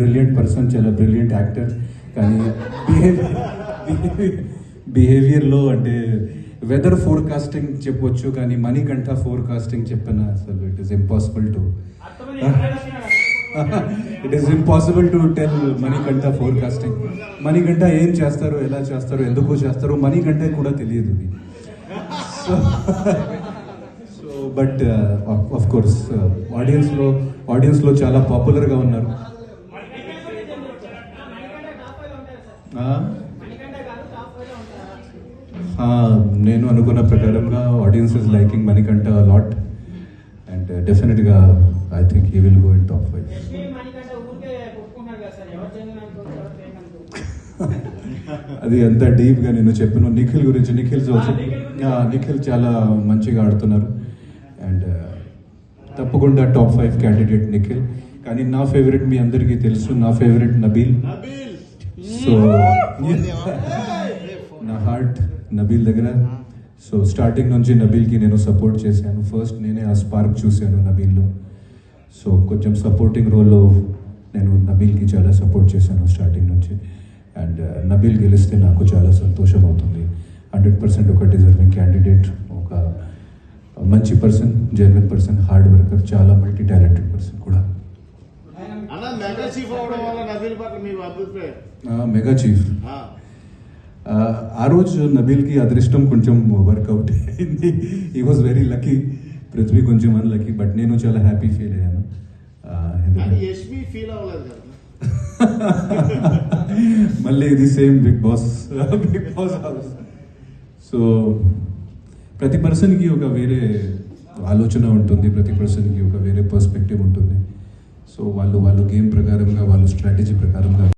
Brilliant person, చాలా brilliant actor. కానీ బిహేవియర్లో అంటే వెదర్ ఫోర్కాస్టింగ్ చెప్పొచ్చు, కానీ మణికంఠ ఫోర్కాస్టింగ్ చెప్పిన అసలు it is impossible to tell Manikanta forecasting. Manikanta ఏం చేస్తారు, ఎలా చేస్తారు, ఎందుకు చేస్తారు మణికంఠ కూడా తెలియదు. సో బట్ ఆఫ్ కోర్స్ ఆడియన్స్లో చాలా పాపులర్గా ఉన్నారు. నేను అనుకున్న ప్రకారంగా audience is liking Manikanta lot and డెఫినెట్గా I think he will go in top 5. అది ఎంత డీప్గా నేను చెప్పాను. నిఖిల్ గురించి, నిఖిల్ చాలా మంచిగా ఆడుతున్నారు అండ్ తప్పకుండా టాప్ 5 క్యాండిడేట్ నిఖిల్. కానీ నా ఫేవరెట్ మీ అందరికీ తెలుసు, నా ఫేవరెట్ నబీల్. సో నా హార్ట్ నబీల్ దగ్గర. సో స్టార్టింగ్ నుంచి నబీల్కి నేను సపోర్ట్ చేశాను. ఫస్ట్ నేనే ఆ స్పార్క్ చూశాను నబీల్లో. సో కొంచెం సపోర్టింగ్ రోల్లో నేను నబీల్కి చాలా సపోర్ట్ చేశాను స్టార్టింగ్ నుంచి. అండ్ నబీల్ గెలిస్తే నాకు చాలా సంతోషం అవుతుంది. 100% ఒక డిజర్వింగ్ క్యాండిడేట్, ఒక మంచి person, genuine person, hard worker, చాలా మల్టీ టాలెంటెడ్ పర్సన్ కూడా. మెగా చీఫ్ ఆ రోజు నబీల్కి అదృష్టం కొంచెం వర్కౌట్ అయింది. He was very lucky. Prithvi కొంచెం అన్లక్కీ. బట్ నేను చాలా హ్యాపీ ఫీల్ అయ్యాను. మళ్ళీ ఇది same Bigg Boss house. So ప్రతి పర్సన్కి ఒక వేరే ఆలోచన ఉంటుంది, ప్రతి పర్సన్కి ఒక వేరే పర్స్పెక్టివ్ ఉంటుంది. సో వాళ్ళు గేమ్ ప్రకారంగా, వాళ్ళు స్ట్రాటజీ ప్రకారం